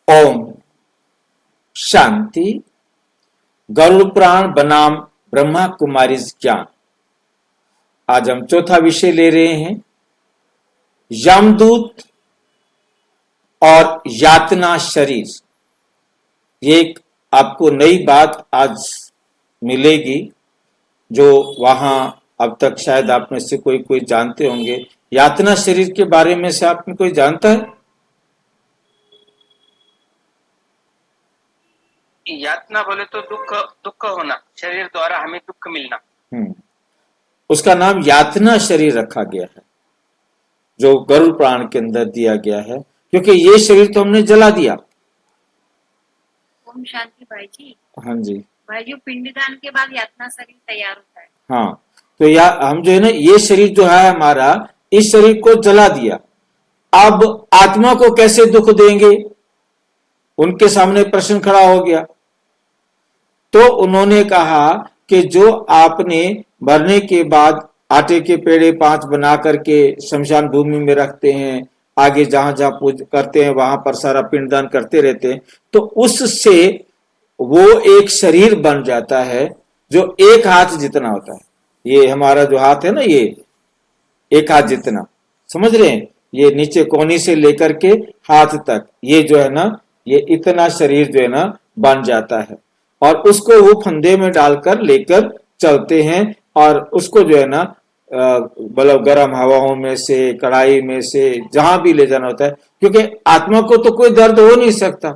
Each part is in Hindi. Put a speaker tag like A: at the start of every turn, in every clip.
A: ओम शांति। गरुड़ पुराण बनाम ब्रह्मा कुमारी ज्ञान। आज हम चौथा विषय ले रहे हैं, यमदूत और यातना शरीर। ये एक आपको नई बात आज मिलेगी जो वहां अब तक शायद आप में से कोई जानते होंगे। यातना शरीर के बारे में से आप में कोई जानता है?
B: यातना बोले तो दुख होना, शरीर द्वारा हमें दुख मिलना।
A: उसका नाम यातना शरीर रखा गया है जो गरुड़ पुराण के अंदर दिया गया है, क्योंकि ये शरीर तो हमने जला दिया।
C: ओम शांति भाई जी।
A: हाँ जी
C: भाई जी, पिंडदान के बाद यातना शरीर तैयार होता है।
A: हाँ, तो हम जो है ना, ये शरीर जो है हमारा, इस शरीर को जला दिया। अब आत्मा को कैसे दुख देंगे? उनके सामने प्रश्न खड़ा हो गया। तो उन्होंने कहा कि जो आपने मरने के बाद आटे के पेड़े 5 बना करके शमशान भूमि में रखते हैं, आगे जहां जहां पूज करते हैं वहां पर सारा पिंडदान करते रहते हैं, तो उससे वो एक शरीर बन जाता है जो 1 हाथ जितना होता है। ये हमारा जो हाथ है ना, ये 1 हाथ जितना, समझ रहे हैं? ये नीचे कोहनी से लेकर के हाथ तक, ये जो है ना, ये इतना शरीर जो है ना बन जाता है। और उसको वो फंदे में डालकर लेकर चलते हैं और उसको जो है ना मतलब गर्म हवाओं में से, कढ़ाई में से, जहां भी ले जाना होता है, क्योंकि आत्मा को तो कोई दर्द हो नहीं सकता,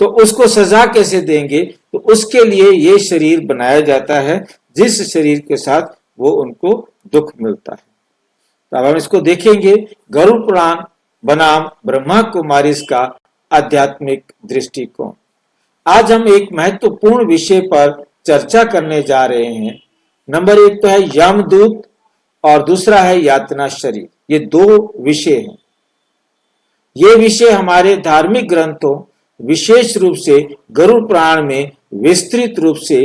A: तो उसको सजा कैसे देंगे? तो उसके लिए ये शरीर बनाया जाता है जिस शरीर के साथ वो उनको दुख मिलता है। तो अब हम इसको देखेंगे, गरुड़ पुराण बनाम ब्रह्मा कुमारी का आध्यात्मिक दृष्टिकोण। आज हम एक महत्वपूर्ण विषय पर चर्चा करने जा रहे हैं। नंबर 1 तो है यमदूत और दूसरा है यातना शरीर। ये 2 विषय हैं। ये विषय हमारे धार्मिक ग्रंथों, विशेष रूप से गरुड़ पुराण में विस्तृत रूप से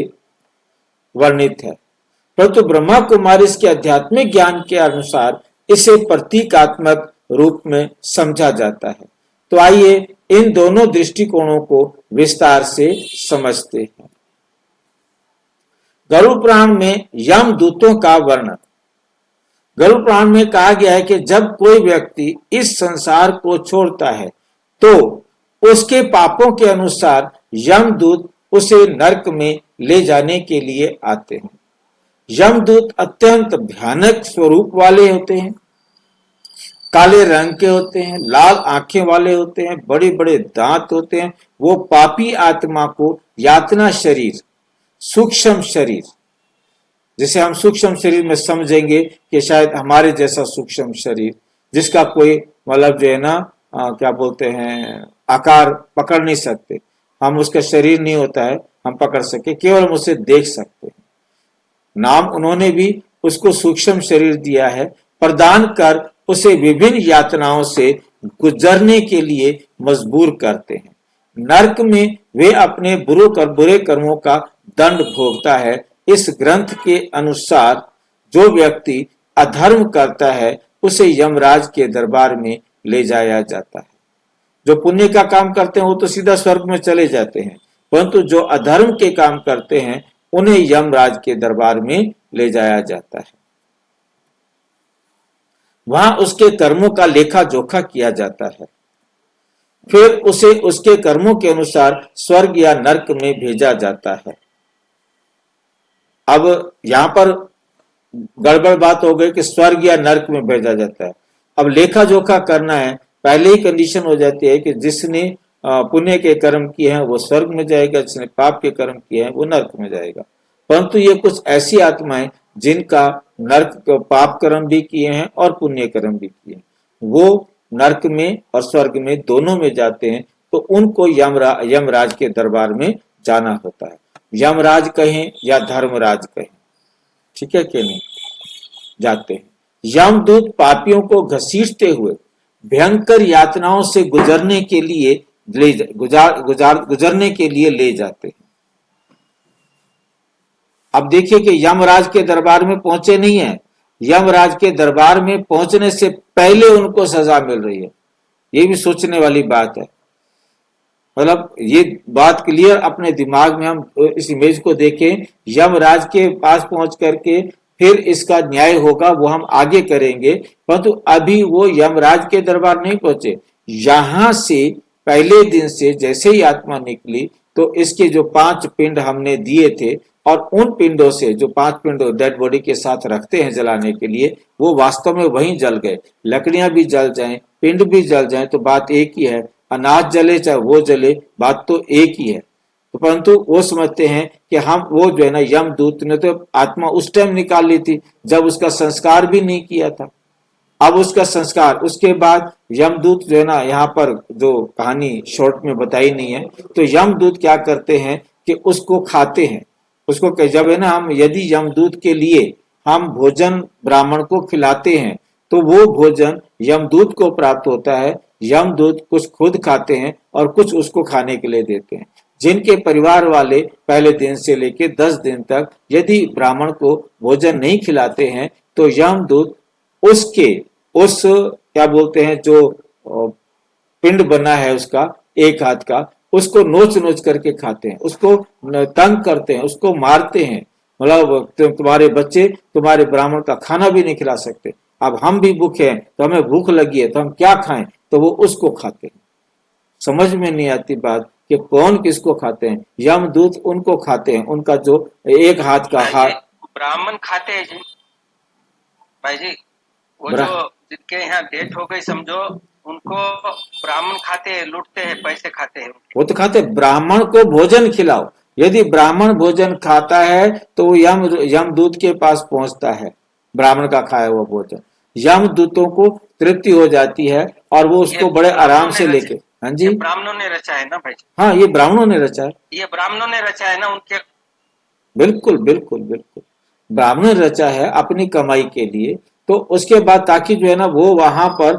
A: वर्णित है, परंतु ब्रह्मा कुमारी के आध्यात्मिक ज्ञान के अनुसार इसे प्रतीकात्मक रूप में समझा जाता है। तो आइए इन दोनों दृष्टिकोणों को विस्तार से समझते हैं। गरुड़ पुराण में यमदूतों का वर्णन। गरुड़ पुराण में कहा गया है कि जब कोई व्यक्ति इस संसार को छोड़ता है तो उसके पापों के अनुसार यमदूत उसे नरक में ले जाने के लिए आते हैं। यमदूत अत्यंत भयानक स्वरूप वाले होते हैं, काले रंग के होते हैं, लाल आंखें वाले होते हैं, बड़े बड़े दांत होते हैं। वो पापी आत्मा को यातना शरीर, सूक्ष्म शरीर, जिसे हम सूक्ष्म शरीर में समझेंगे कि शायद हमारे जैसा सूक्ष्म शरीर, जिसका कोई मतलब जो है ना क्या बोलते हैं, आकार पकड़ नहीं सकते हम, उसका शरीर नहीं होता है हम पकड़ सके, केवल हम उसे देख सकते हैं। नाम उन्होंने भी उसको सूक्ष्म शरीर दिया है, प्रदान कर उसे विभिन्न यातनाओं से गुजरने के लिए मजबूर करते हैं। नरक में वे अपने बुरे कर्मों का दंड भोगता है। इस ग्रंथ के अनुसार जो व्यक्ति अधर्म करता है उसे यमराज के दरबार में ले जाया जाता है। जो पुण्य का काम करते हैं वो तो सीधा स्वर्ग में चले जाते हैं, परंतु जो अधर्म के काम करते हैं उन्हें यमराज के दरबार में ले जाया जाता है। वहां उसके कर्मों का लेखा जोखा किया जाता है, फिर उसे उसके कर्मों के अनुसार स्वर्ग या नरक में भेजा जाता है। अब यहां पर गड़बड़ बात हो गई कि स्वर्ग या नरक में भेजा जाता है। अब लेखा जोखा करना है, पहले ही कंडीशन हो जाती है कि जिसने पुण्य के कर्म किए हैं वो स्वर्ग में जाएगा, जिसने पाप के कर्म किए हैं वो नरक में जाएगा। परंतु ये कुछ ऐसी आत्माएं जिनका नरक पाप कर्म भी किए हैं और पुण्य कर्म भी किए हैं, वो नरक में और स्वर्ग में दोनों में जाते हैं। तो उनको यमराज के दरबार में जाना होता है। यमराज कहें या धर्मराज कहें, ठीक है कि नहीं, जाते हैं। यमदूत पापियों को घसीटते हुए भयंकर यातनाओं से गुजरने के लिए ले जाते हैं। अब देखिए कि यमराज के दरबार में पहुंचे नहीं है, यमराज के दरबार में पहुंचने से पहले उनको सजा मिल रही है। ये भी सोचने वाली बात है। मतलब ये बात क्लियर अपने दिमाग में हम इस इमेज को देखें, यमराज के पास पहुंच करके फिर इसका न्याय होगा, वो हम आगे करेंगे। परंतु अभी वो यमराज के दरबार नहीं पहुंचे, यहां से पहले दिन से जैसे ही आत्मा निकली तो इसके जो 5 पिंड हमने दिए थे, और उन पिंडों से जो 5 पिंड डेड बॉडी के साथ रखते हैं जलाने के लिए, वो वास्तव में वहीं जल गए। लकड़ियां भी जल जाएं, पिंड भी जल जाएं तो बात एक ही है, अनाज जले चाहे वो जले, बात तो एक ही है। तो परंतु वो समझते हैं कि हम वो जो है ना, यमदूत ने तो आत्मा उस टाइम निकाल ली थी जब उसका संस्कार भी नहीं किया था। अब उसका संस्कार, उसके बाद यमदूत जो है ना, यहाँ पर जो कहानी शॉर्ट में बताई नहीं है, तो यमदूत क्या करते हैं कि उसको खाते हैं। उसको जब है ना, हम यदि यमदूत के लिए हम भोजन ब्राह्मण को खिलाते हैं तो वो भोजन यमदूत को प्राप्त होता है। यमदूत कुछ खुद खाते हैं और कुछ उसको खाने के लिए देते हैं। जिनके परिवार वाले पहले दिन से लेकर 10 दिन तक यदि ब्राह्मण को भोजन नहीं खिलाते हैं तो यमदूत उसके उस क्या बोलते हैं, जो पिंड बना है उसका एक हाथ का, उसको नोच नोच करके खाते हैं, उसको तंग करते हैं, उसको मारते हैं। मतलब तुम्हारे बच्चे तुम्हारे ब्राह्मण का खाना भी नहीं खिला सकते। अब हम भी भूखे हैं तो हमें भूख लगी है तो हम क्या खाएं, तो वो उसको खाते हैं। समझ में नहीं आती बात कि कौन किसको खाते हैं। यमदूत उनको खाते हैं, उनका जो एक हाथ का हाथ।
B: ब्राह्मण खाते हैं जी भाई जी, वो जो जिनके यहाँ डेथ हो गई समझो, उनको ब्राह्मण खाते हैं, लूटते हैं, पैसे खाते हैं।
A: वो तो खाते, ब्राह्मण को भोजन खिलाओ। यदि ब्राह्मण भोजन खाता है तो वो यमदूत के पास पहुंचता है, ब्राह्मण का खाया हुआ भोजन यमदूतों को तृप्ति हो जाती है और वो उसको बड़े आराम से लेके। हाँ जी,
B: ब्राह्मणों ने रचा है ना भाई जी।
A: हाँ, ये ब्राह्मणों ने रचा है,
B: ये ब्राह्मणों ने रचा है ना उनके।
A: बिल्कुल बिल्कुल बिल्कुल, ब्राह्मण ने रचा है अपनी कमाई के लिए। तो उसके बाद ताकि जो है ना वो वहां पर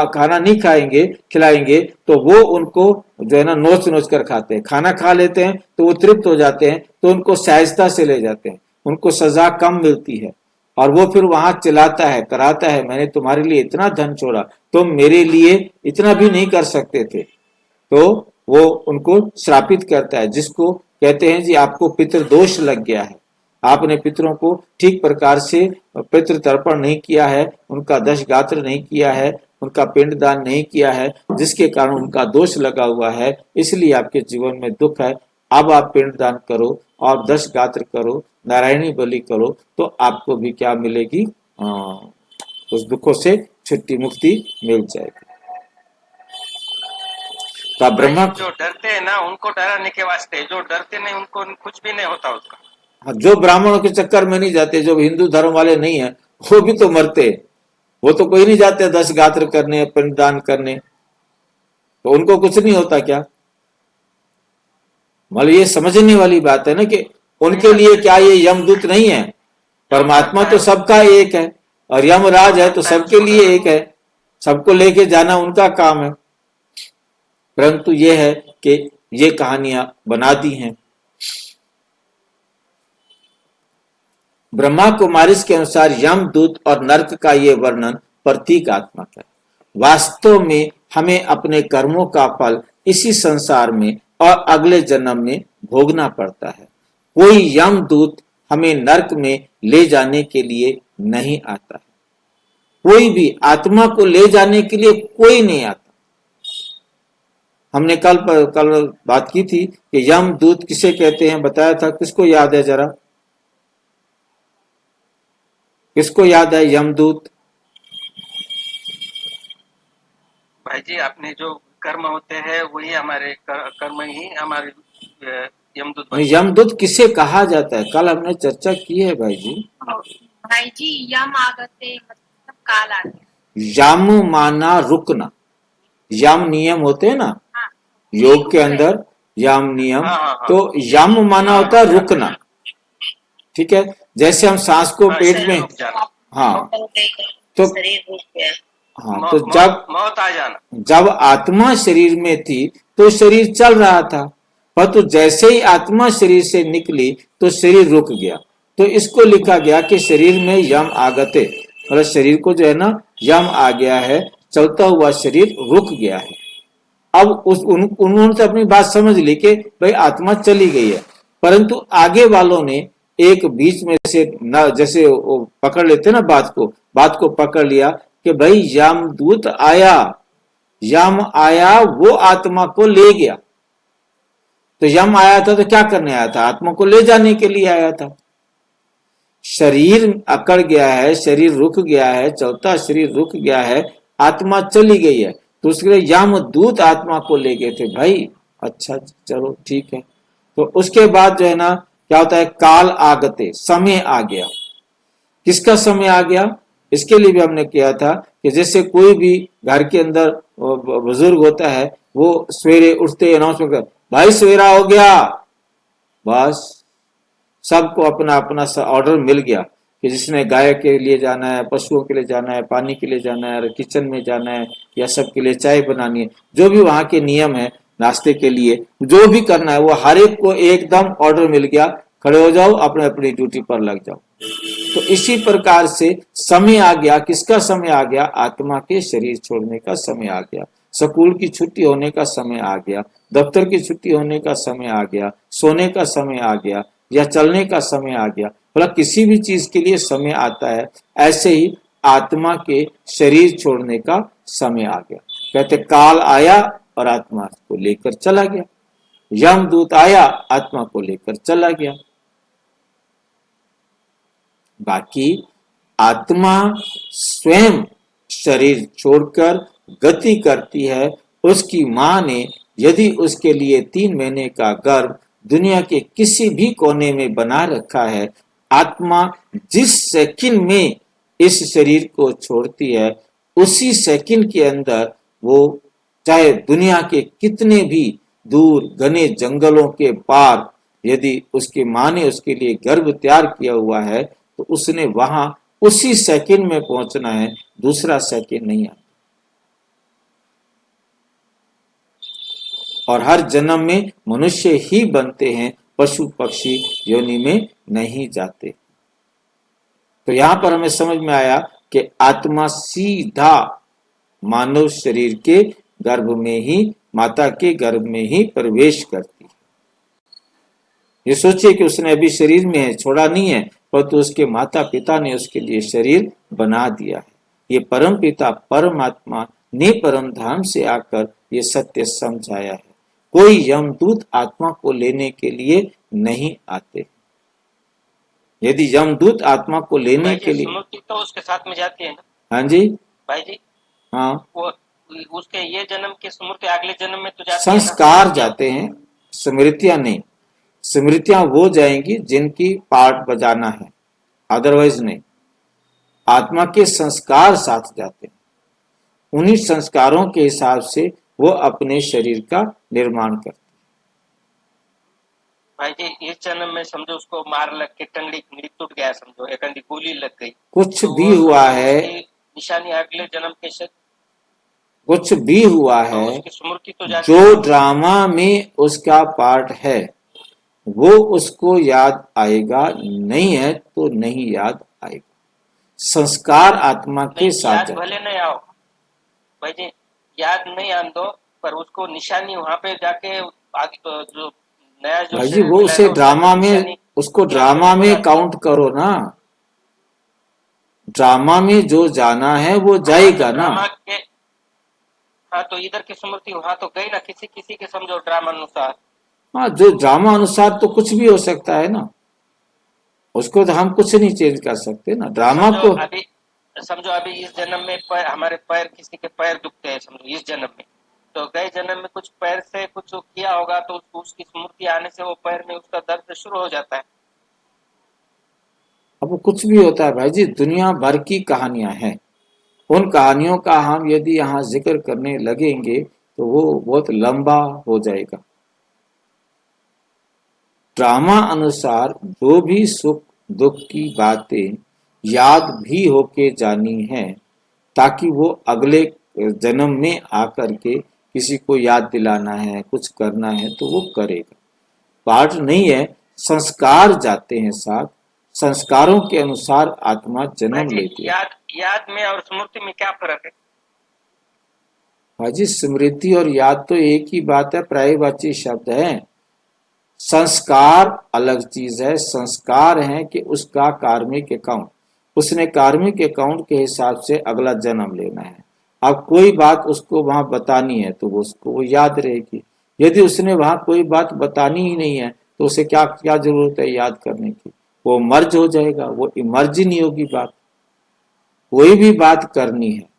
A: खाना नहीं खाएंगे खिलाएंगे, तो वो उनको जो है ना नोच नोच कर खाते हैं। खाना खा लेते हैं तो वो तृप्त हो जाते हैं, तो उनको सहजता से ले जाते हैं, उनको सजा कम मिलती है। और वो फिर वहां चिल्लाता है, कराता है, मैंने तुम्हारे लिए इतना धन छोड़ा, तुम मेरे लिए इतना भी नहीं कर सकते थे। तो वो उनको श्रापित करता है, जिसको कहते हैं जी आपको पितृदोष लग गया है, आपने पितरों को ठीक प्रकार से पितृ तर्पण नहीं किया है, उनका दश गात्र नहीं किया है, उनका पिंडदान नहीं किया है, जिसके कारण उनका दोष लगा हुआ है, इसलिए आपके जीवन में दुख है। अब आप पिंडदान करो और दश गात्र करो, नारायणी बलि करो, तो आपको भी क्या मिलेगी, उस दुखों से छुट्टी मुक्ति मिल जाएगी। तो ब्रह्मा
B: जो डरते हैं ना उनको डराने के वास्ते, जो डरते नहीं उनको कुछ भी नहीं होता उसका।
A: जो ब्राह्मणों के चक्कर में नहीं जाते, जो हिंदू धर्म वाले नहीं है, वो भी तो मरते, वो तो कोई नहीं जाते दश गात्र करने, पिंडदान करने, तो उनको कुछ नहीं होता क्या। मतलब ये समझने वाली बात है ना कि उनके लिए क्या ये यमदूत नहीं है, परमात्मा तो सबका एक है और यमराज है तो सबके लिए एक है, सबको लेके जाना उनका काम है। परंतु ये है कि ये कहानियां बना दी हैं। ब्रह्मा कुमारिस के अनुसार यमदूत और नरक का ये वर्णन प्रतीकात्मक है। वास्तव में हमें अपने कर्मों का फल इसी संसार में और अगले जन्म में भोगना पड़ता है। कोई यमदूत हमें नरक में ले जाने के लिए नहीं आता है, कोई भी आत्मा को ले जाने के लिए कोई नहीं आता। हमने कल बात की थी कि यमदूत किसे कहते हैं, बताया था, किसको याद है जरा, किसको याद है यमदूत?
B: भाई जी आपने जो कर्म होते हैं वही हमारे कर्म ही हमारे यमदूत।
A: यमदूत किसे कहा जाता है, कल हमने चर्चा की है भाई जी।
C: भाई जी यम आगते मतलब काल आ गया।
A: यम माना रुकना, यम नियम होते हैं ना,
C: हाँ,
A: योग के अंदर यम नियम, तो यम माना होता है रुकना। ठीक है, जैसे हम सांस को पेट में, हाँ, तो हाँ, तो जब
B: मौत आ जाना,
A: जब आत्मा शरीर में थी तो शरीर चल रहा था, परंतु जैसे ही आत्मा शरीर से निकली तो शरीर रुक गया। तो इसको लिखा गया कि शरीर में यम आगते, मतलब शरीर को जो है ना यम आ गया है, चलता हुआ शरीर रुक गया है। अब उन्होंने तो अपनी बात समझ ली कि भाई आत्मा चली गई है, परंतु आगे वालों ने एक बीच में से न जैसे वो पकड़ लेते ना बात को पकड़ लिया कि भाई यमदूत आया, यम आया, वो आत्मा को ले गया। तो यम आया था तो क्या करने आया था? आत्मा को ले जाने के लिए आया था। शरीर अकड़ गया है, शरीर रुक गया है, चौथा शरीर रुक गया है, आत्मा चली गई है, तो उसके लिए यमदूत आत्मा को ले गए थे। भाई अच्छा चलो ठीक है। तो उसके बाद जो है ना क्या होता है, काल आगते, समय आ गया। किसका समय आ गया? इसके लिए भी हमने किया था कि जैसे कोई भी घर के अंदर बुजुर्ग होता है, वो सवेरे उठते अनाउंसमेंट कर, भाई सवेरा हो गया, बस सबको अपना अपना ऑर्डर मिल गया कि जिसने गाय के लिए जाना है, पशुओं के लिए जाना है, पानी के लिए जाना है, किचन में जाना है, या सबके लिए चाय बनानी है, जो भी वहां के नियम है नाश्ते के लिए जो भी करना है, वो हर एक को एकदम ऑर्डर मिल गया, खड़े हो जाओ, अपने अपनी ड्यूटी पर लग जाओ। तो इसी प्रकार से समय आ गया। किसका समय आ गया? आत्मा के शरीर छोड़ने का समय आ गया। स्कूल की छुट्टी होने का समय आ गया, दफ्तर की छुट्टी होने का समय आ गया, सोने का समय आ गया, या चलने का समय आ गया। मतलब किसी भी चीज के लिए समय आता है, ऐसे ही आत्मा के शरीर छोड़ने का समय आ गया। कहते काल आया और आत्मा को लेकर चला गया, यमदूत आया, आत्मा को लेकर चला गया। बाकी आत्मा स्वयं शरीर छोड़कर गति करती है। उसकी मां ने यदि उसके लिए 3 महीने का गर्भ दुनिया के किसी भी कोने में बना रखा है, आत्मा जिस सेकंड में इस शरीर को छोड़ती है, उसी सेकंड के अंदर वो चाहे दुनिया के कितने भी दूर घने जंगलों के पार, यदि उसकी मां ने उसके लिए गर्भ तैयार किया हुआ है, तो उसने वहां उसी सेकंड में पहुंचना है, दूसरा सेकंड नहीं आता। और हर जन्म में मनुष्य ही बनते हैं, पशु पक्षी योनि में नहीं जाते। तो यहां पर हमें समझ में आया कि आत्मा सीधा मानव शरीर के गर्भ में ही, माता के गर्भ में ही प्रवेश करती है। ये सोचिए कि उसने अभी शरीर में है, छोड़ा नहीं है, परंतु उसके माता पिता ने उसके लिए शरीर बना दिया है। ये परम पिता परमात्मा ने परम धाम से आकर ये सत्य समझाया है। कोई यमदूत आत्मा को लेने के लिए नहीं आते। यदि यमदूत आत्मा को लेने के लिए,
B: स्मृति तो उसके साथ में जाती है ना?
A: हाँ जी,
B: भाई जी,
A: हाँ,
B: वो उसके ये जन्म की स्मृति अगले जन्म में तो जाती
A: संस्कार जाते हैं, स्मृतियां नहीं। स्मृतियां वो जाएंगी जिनकी पार्ट बजाना है, अदरवाइज नहीं। आत्मा के संस्कार साथ जाते हैं, उन्हीं संस्कारों के हिसाब से वो अपने शरीर का निर्माण करते हैं।
B: भाई जी, इस जन्म में समझो उसको मार लग के टंगड़ी टूट गया, समझो एक अंडी गोली लग गई,
A: कुछ
B: तो
A: भी हुआ है,
B: निशानी अगले जन्म के
A: कुछ भी हुआ
B: तो
A: है,
B: उसकी स्मृति तो जाती
A: जो
B: है।
A: ड्रामा में उसका पार्ट है वो उसको याद आएगा, नहीं है तो नहीं याद आएगा। संस्कार आत्मा के साथ
B: याद
A: जाते।
B: भले नहीं आओ भाई जी, याद नहीं आन दो, पर उसको निशानी वहां पे जाके आगे जो नया जो
A: भाई जी
B: शरीर
A: वो
B: मिला है
A: उसे
B: ना, उसका
A: ड्रामा में,
B: निशानी
A: उसको
B: याद
A: ड्रामा
B: नहीं
A: में
B: आती।
A: काउंट करो ना। ड्रामा में जो जाना है वो जाएगा ना।
B: ड्रामा के, हाँ तो इधर की स्मृति वहां तो गई ना, किसी किसी के समझो ड्रामा अनुसार।
A: हाँ, जो ड्रामा अनुसार तो कुछ भी हो सकता है ना, उसको तो हम कुछ नहीं चेंज कर सकते ना, ड्रामा को।
B: समझो अभी इस जन्म में हमारे पैर, किसी के पैर दुखते हैं समझो इस जन्म में, तो गए जन्म में कुछ पैर से कुछ किया होगा, तो उसकी स्मृति आने से वो पैर में उसका दर्द शुरू हो जाता है।
A: अब कुछ भी होता है भाई जी, दुनिया भर की कहानियां हैं। उन कहानियों का हम यदि यहाँ जिक्र करने लगेंगे तो वो बहुत लंबा हो जाएगा। ड्रामा अनुसार जो भी सुख दुख की बातें याद भी होके जानी है, ताकि वो अगले जन्म में आकर के किसी को याद दिलाना है, कुछ करना है तो वो करेगा। पाठ नहीं है, संस्कार जाते हैं साथ, संस्कारों के अनुसार आत्मा जन्म लेती है।
B: याद में और स्मृति में क्या फर्क है?
A: हाजी, स्मृति और याद तो एक ही बात है, पर्यायवाची शब्द है। संस्कार अलग चीज है। संस्कार है कि उसका कार्मिक अकाउंट, उसने कार्मिक अकाउंट के हिसाब से अगला जन्म लेना है। अब कोई बात उसको वहां बतानी है तो उसको वो याद रहेगी। यदि उसने वहां कोई बात बतानी ही नहीं है तो उसे क्या क्या जरूरत है याद करने की? वो मर्ज हो जाएगा, वो इमर्ज ही नहीं होगी बात। कोई भी बात करनी है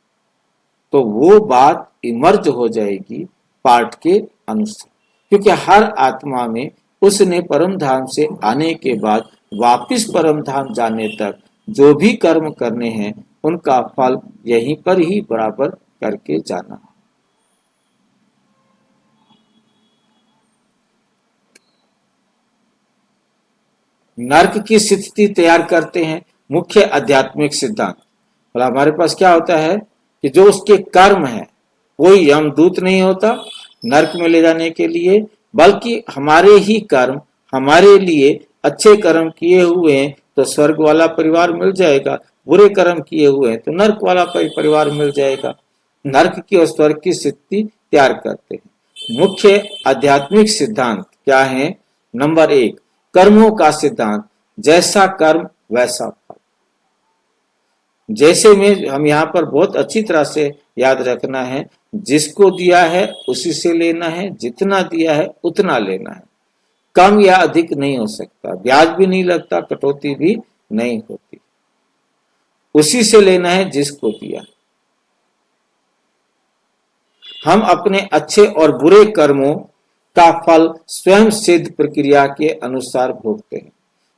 A: तो वो बात इमर्ज हो जाएगी पाठ के अनुसार, क्योंकि हर आत्मा में उसने परम धाम से आने के बाद वापिस परम धाम जाने तक जो भी कर्म करने हैं उनका फल यहीं पर ही बराबर करके जाना। नर्क की स्थिति तैयार करते हैं मुख्य आध्यात्मिक सिद्धांत। और हमारे पास क्या होता है कि जो उसके कर्म है, कोई यमदूत नहीं होता नर्क में ले जाने के लिए, बल्कि हमारे ही कर्म, हमारे लिए अच्छे कर्म किए हुए हैं तो स्वर्ग वाला परिवार मिल जाएगा, बुरे कर्म किए हुए हैं तो नर्क वाला परिवार मिल जाएगा। नर्क की और स्वर्ग की स्थिति तैयार करते हैं। मुख्य आध्यात्मिक सिद्धांत क्या है? नंबर 1, कर्मों का सिद्धांत। जैसा कर्म वैसा फल। जैसे में हम यहाँ पर बहुत अच्छी तरह से याद रखना है, जिसको दिया है उसी से लेना है, जितना दिया है उतना लेना है। कम या अधिक नहीं हो सकता, ब्याज भी नहीं लगता, कटौती भी नहीं होती। उसी से लेना है जिसको दिया। हम अपने अच्छे और बुरे कर्मों का फल स्वयं सिद्ध प्रक्रिया के अनुसार भोगते हैं।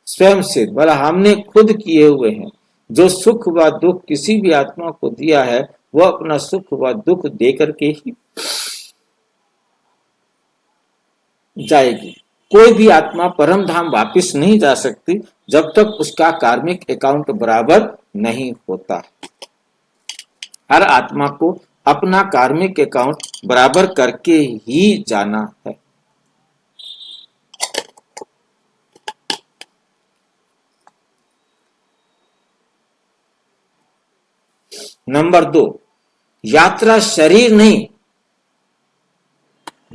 A: स्वयं सिद्ध मतलब हमने खुद किए हुए हैं। जो सुख व दुख किसी भी आत्मा को दिया है वह अपना सुख व दुख देकर के ही जाएगी। कोई भी आत्मा परम धाम वापिस नहीं जा सकती जब तक उसका कार्मिक अकाउंट बराबर नहीं होता। हर आत्मा को अपना कार्मिक अकाउंट बराबर करके ही जाना है। नंबर 2, यात्रा शरीर नहीं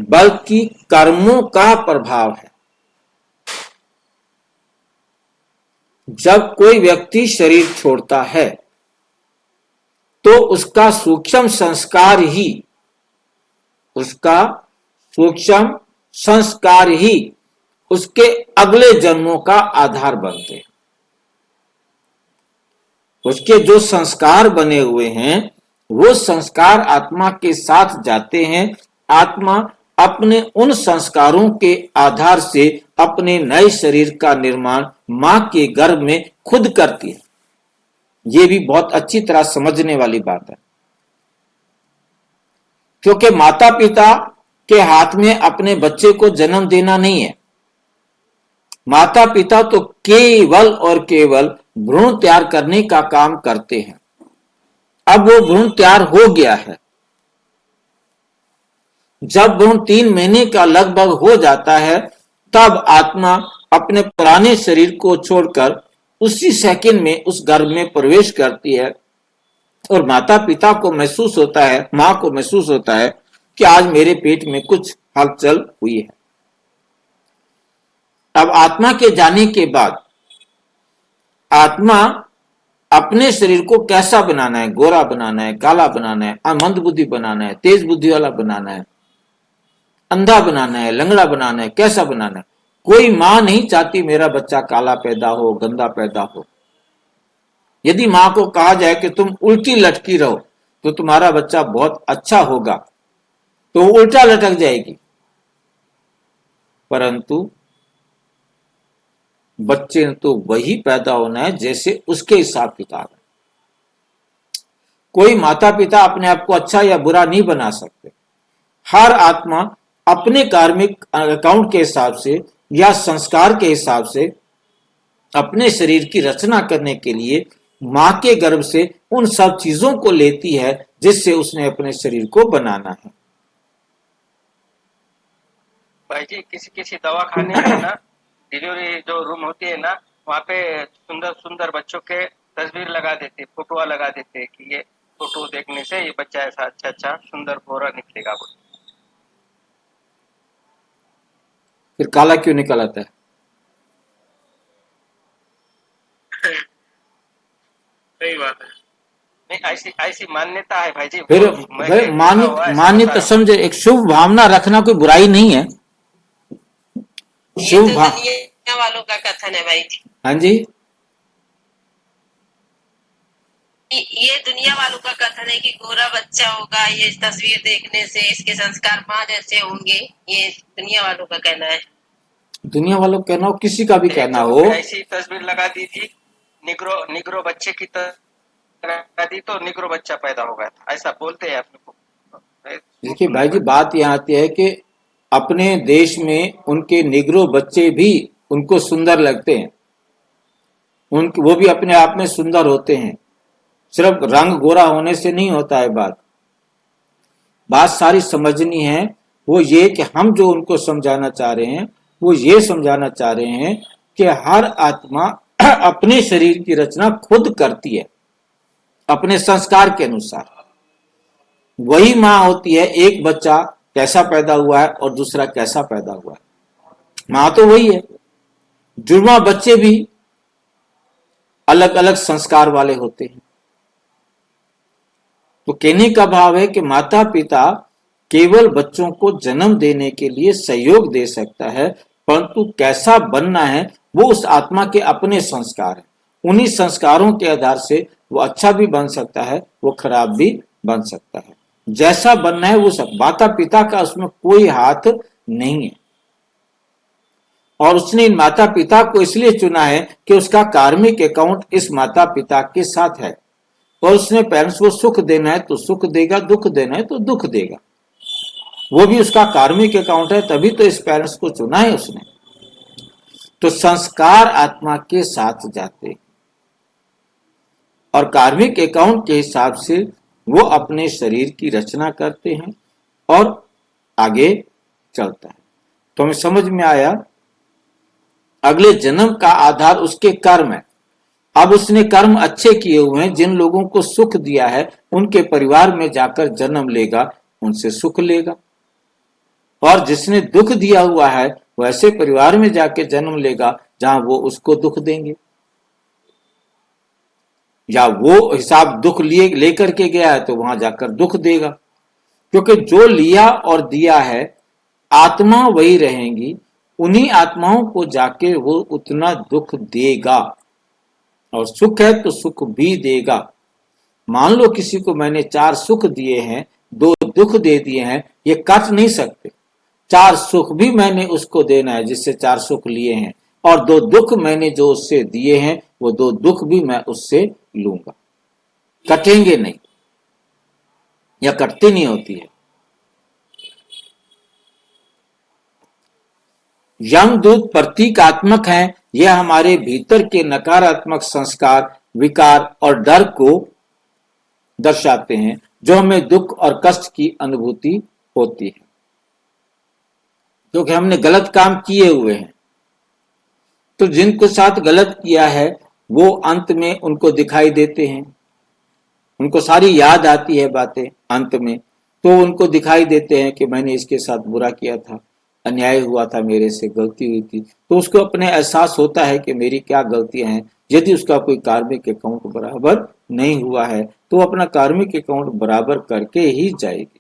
A: बल्कि कर्मों का प्रभाव है। जब कोई व्यक्ति शरीर छोड़ता है तो उसका सूक्ष्म संस्कार ही उसके अगले जन्मों का आधार बनते हैं। उसके जो संस्कार बने हुए हैं वो संस्कार आत्मा के साथ जाते हैं। आत्मा अपने उन संस्कारों के आधार से अपने नए शरीर का निर्माण मां के गर्भ में खुद करती है। ये भी बहुत अच्छी तरह समझने वाली बात है, क्योंकि माता पिता के हाथ में अपने बच्चे को जन्म देना नहीं है। माता पिता तो केवल और केवल भ्रूण तैयार करने का काम करते हैं। अब वो भ्रूण तैयार हो गया है। जब भ्रूण 3 महीने का लगभग हो जाता है तब आत्मा अपने पुराने शरीर को छोड़कर उसी सेकंड में उस गर्भ में प्रवेश करती है और माता पिता को महसूस होता है, मां को महसूस होता है कि आज मेरे पेट में कुछ हलचल हुई है। अब आत्मा के जाने के बाद आत्मा अपने शरीर को कैसा बनाना है, गोरा बनाना है, काला बनाना है, मंद बुद्धि बनाना है, तेज बुद्धि वाला बनाना है, अंधा बनाना है, लंगड़ा बनाना है, कैसा बनाना है। कोई मां नहीं चाहती मेरा बच्चा काला पैदा हो, गंदा पैदा हो। यदि मां को कहा जाए कि तुम उल्टी लटकी रहो तो तुम्हारा बच्चा बहुत अच्छा होगा तो उल्टा लटक जाएगी, परंतु बच्चे ने तो वही पैदा होना है जैसे उसके हिसाब किताब है। कोई माता पिता अपने आप को अच्छा या बुरा नहीं बना सकते। हर आत्मा अपने कार्मिक अकाउंट के हिसाब से या संस्कार के हिसाब से अपने शरीर की रचना करने के लिए मां के गर्भ से उन सब चीजों को लेती है जिससे उसने अपने शरीर को बनाना है।
B: भाई जी, किसी किसी दवाखाने में ना डिलीवरी जो रूम होती है ना, वहाँ पे सुंदर सुंदर बच्चों के तस्वीर लगा देते, फोटो लगा देते कि ये फोटो देखने से ये बच्चा ऐसा अच्छा सुंदर गोरा निकलेगा बोल।
A: फिर काला क्यों निकल आता है?
B: सही बात है। नहीं, ऐसी ऐसी मान्यता है भाई जी।
A: फिर
B: मैं
A: भाई
B: देखा हुआ ऐसा
A: मान्य
B: होता
A: तो
B: है।
A: समझे, एक शुभ भावना रखना कोई बुराई नहीं है।
D: ये
A: शुभ
D: तो
A: भाव,
D: दुनिया वालों का कथन है भाई जी।
A: हाँ जी,
D: ये दुनिया वालों का कथन है कि गोरा बच्चा होगा, ये तस्वीर देखने से इसके संस्कार माँ जैसे होंगे, ये दुनिया वालों का कहना है।
A: दुनिया वालों का कहना हो, किसी का भी कहना हो,
B: ऐसी तस्वीर लगा दी थी, निग्रो निग्रो बच्चे की लगा दी तो निग्रो बच्चा पैदा हो गया था, ऐसा बोलते हैं अपने को।
A: देखिए भाई जी, बात यहाँ आती है कि अपने देश में उनके निग्रो बच्चे भी उनको सुंदर लगते हैं, उनके वो भी अपने आप में सुंदर होते हैं। सिर्फ रंग गोरा होने से नहीं होता है। बात सारी समझनी है। वो ये कि हम जो उनको समझाना चाह रहे हैं, वो ये समझाना चाह रहे हैं कि हर आत्मा अपने शरीर की रचना खुद करती है अपने संस्कार के अनुसार। वही माँ होती है, एक बच्चा कैसा पैदा हुआ है और दूसरा कैसा पैदा हुआ है, माँ तो वही है। जुड़वा बच्चे भी अलग अलग संस्कार वाले होते हैं। तो कहने का भाव है कि माता पिता केवल बच्चों को जन्म देने के लिए सहयोग दे सकता है, परंतु कैसा बनना है वो उस आत्मा के अपने संस्कार हैं। उन्हीं संस्कारों के आधार से वो अच्छा भी बन सकता है, वो खराब भी बन सकता है। जैसा बनना है वो सब, माता पिता का उसमें कोई हाथ नहीं है। और उसने इन माता पिता को इसलिए चुना है कि उसका कार्मिक अकाउंट इस माता पिता के साथ है, और उसने पेरेंट्स को सुख देना है तो सुख देगा, दुख देना है तो दुख देगा। वो भी उसका कार्मिक अकाउंट है, तभी तो इस पेरेंट्स को चुना है उसने। तो संस्कार आत्मा के साथ जाते हैं और कार्मिक अकाउंट के हिसाब से वो अपने शरीर की रचना करते हैं और आगे चलता है। तो हमें समझ में आया, अगले जन्म का आधार उसके कर्म है। अब उसने कर्म अच्छे किए हुए हैं, जिन लोगों को सुख दिया है उनके परिवार में जाकर जन्म लेगा, उनसे सुख लेगा। और जिसने दुख दिया हुआ है वैसे परिवार में जाके जन्म लेगा जहां वो उसको दुख देंगे, या वो हिसाब दुख लिए लेकर के गया है तो वहां जाकर दुख देगा। क्योंकि जो लिया और दिया है आत्मा वही रहेंगी, उन्हीं आत्माओं को जाके वो उतना दुख देगा, और सुख है तो सुख भी देगा। मान लो किसी को मैंने 4 सुख दिए हैं, 2 दुख दे दिए हैं, ये काट नहीं सकते। 4 सुख भी मैंने उसको देना है जिससे 4 सुख लिए हैं, और 2 दुख मैंने जो उससे दिए हैं वो 2 दुख भी मैं उससे लूंगा। कटेंगे नहीं, या कटती नहीं होती है। यमदूत प्रतीकात्मक हैं, यह हमारे भीतर के नकारात्मक संस्कार, विकार और डर को दर्शाते हैं, जो हमें दुख और कष्ट की अनुभूति होती है, क्योंकि हमने गलत काम किए हुए हैं। तो जिनको साथ गलत किया है वो अंत में उनको दिखाई देते हैं, उनको सारी याद आती है बातें अंत में, तो उनको दिखाई देते हैं कि मैंने इसके साथ बुरा किया था, अन्याय हुआ था, मेरे से गलती हुई थी। तो उसको अपने एहसास होता है कि मेरी क्या गलतियां हैं। यदि उसका कोई कार्मिक अकाउंट बराबर नहीं हुआ है तो अपना कार्मिक अकाउंट बराबर करके ही जाएगी।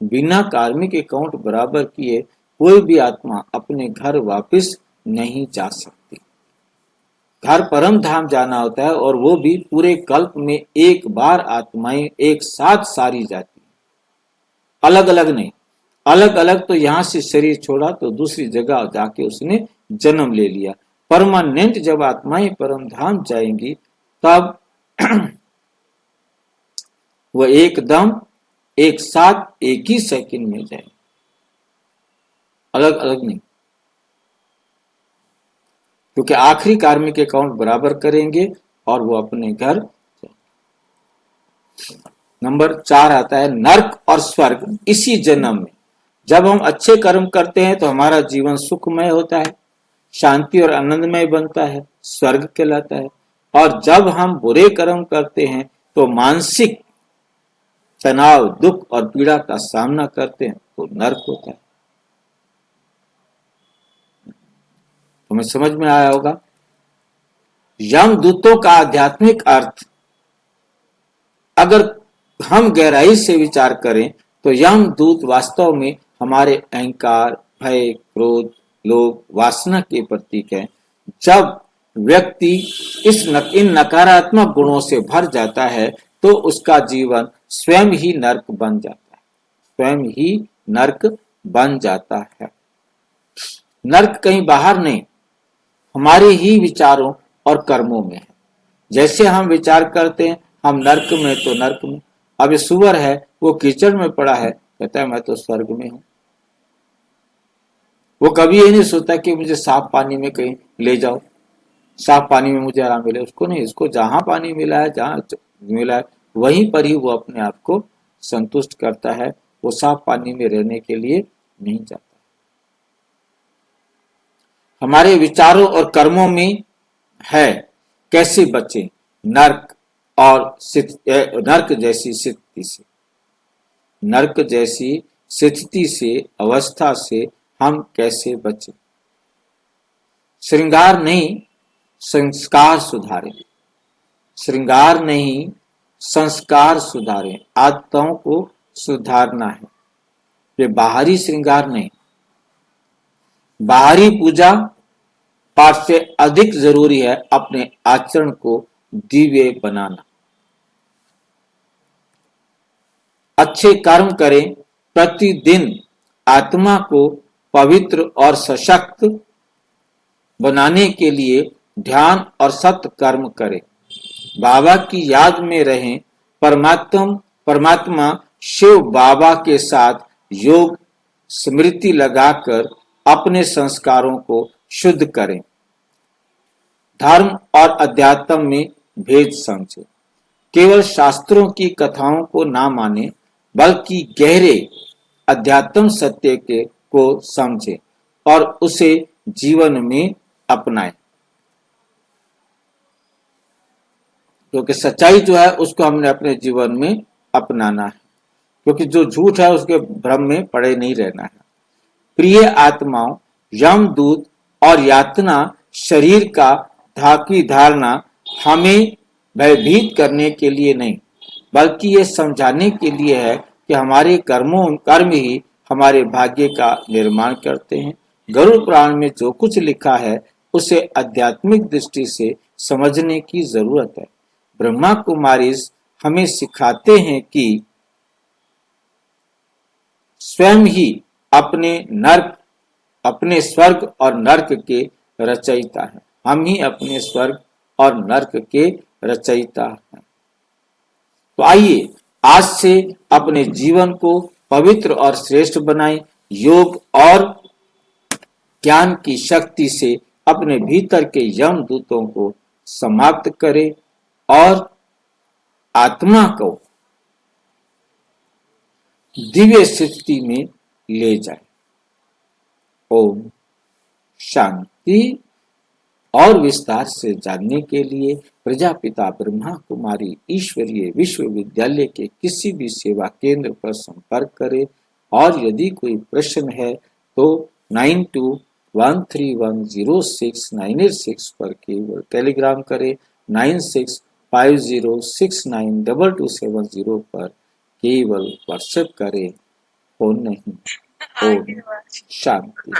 A: बिना कार्मिक अकाउंट बराबर किए कोई भी आत्मा अपने घर वापस नहीं जा सकती। घर परम धाम जाना होता है, और वो भी पूरे कल्प में एक बार आत्माएं एक साथ सारी जाती, अलग अलग नहीं। अलग अलग तो यहां से शरीर छोड़ा तो दूसरी जगह जाके उसने जन्म ले लिया। परमानेंट जब आत्माएं परम धाम जाएंगी तब वह एकदम एक साथ एक ही सेकंड में जाएंगे, अलग अलग नहीं। क्योंकि आखिरी कार्मिक अकाउंट बराबर करेंगे और वो अपने घर। नंबर 4 आता है नर्क और स्वर्ग इसी जन्म में। जब हम अच्छे कर्म करते हैं तो हमारा जीवन सुखमय होता है, शांति और आनंदमय बनता है, स्वर्ग कहलाता है। और जब हम बुरे कर्म करते हैं तो मानसिक तनाव, दुख और पीड़ा का सामना करते हैं तो नर्क होता है। तुम्हें समझ में आया होगा। यमदूतों का आध्यात्मिक अर्थ अगर हम गहराई से विचार करें तो यमदूत वास्तव में हमारे अहंकार, भय, क्रोध, लोभ, वासना के प्रतीक है। जब व्यक्ति इन नकारात्मक गुणों से भर जाता है तो उसका जीवन स्वयं ही नर्क बन जाता है, स्वयं ही नर्क बन जाता है। नर्क कहीं बाहर नहीं, हमारे ही विचारों और कर्मों में है। जैसे हम विचार करते हैं हम नर्क में तो नर्क में। अब ये सुअर है, वो कीचड़ में पड़ा है, कहता है मैं तो स्वर्ग में हूं। वो कभी ये नहीं सोचता कि मुझे साफ पानी में कहीं ले जाओ, साफ पानी में मुझे आराम मिले। उसको नहीं, इसको जहां पानी मिला है, जहां मिला है वहीं पर ही वो अपने आप को संतुष्ट करता है। वो साफ पानी में रहने के लिए नहीं जाता। हमारे विचारों और कर्मों में है कैसे बचें नर्क और नर्क जैसी स्थिति से। नर्क जैसी स्थिति से, अवस्था से हम कैसे बचें? श्रृंगार नहीं, संस्कार सुधारें। श्रृंगार नहीं, संस्कार सुधारें। आदतों को सुधारना है, ये बाहरी श्रृंगार नहीं। बाहरी पूजा पाठ से अधिक जरूरी है अपने आचरण को दिव्य बनाना। अच्छे कर्म करें, प्रतिदिन आत्मा को पवित्र और सशक्त बनाने के लिए ध्यान और सत्य कर्म करें। बाबा की याद में रहें। परमात्मा शिव बाबा के साथ योग स्मृति लगाकर अपने संस्कारों को शुद्ध करें। धर्म और अध्यात्म में भेद समझें। केवल शास्त्रों की कथाओं को ना माने, बल्कि गहरे अध्यात्म सत्य को समझें और उसे जीवन में अपनाएं। क्योंकि सच्चाई जो है उसको हमने अपने जीवन में अपनाना है, क्योंकि जो झूठ है उसके भ्रम में पड़े नहीं रहना है। प्रिय आत्माओं, यमदूत और यातना शरीर की धारणा हमें भयभीत करने के लिए नहीं, बल्कि ये समझाने के लिए है कि हमारे कर्म ही हमारे भाग्य का निर्माण करते हैं। गरुड़ पुराण में जो कुछ लिखा है उसे आध्यात्मिक दृष्टि से समझने की जरूरत है। ब्रह्मा कुमारी हमें सिखाते हैं कि स्वयं ही अपने स्वर्ग और नर्क के रचयिता हैं। हम ही अपने स्वर्ग और नर्क के रचयिता हैं। तो आइए आज से अपने जीवन को पवित्र और श्रेष्ठ बनाएं। योग और ज्ञान की शक्ति से अपने भीतर के यमदूतों को समाप्त करें और आत्मा को दिव्य स्थिति में ले जाए। ओम शांति। और विस्तार से जानने के लिए प्रजापिता ब्रह्मा कुमारी ईश्वरीय विश्वविद्यालय के किसी भी सेवा केंद्र पर संपर्क करें। और यदि कोई प्रश्न है तो 9213106986 पर केवल टेलीग्राम करें। 9650692270 पर केवल व्हाट्सएप करें, फोन नहीं। ओम शांति।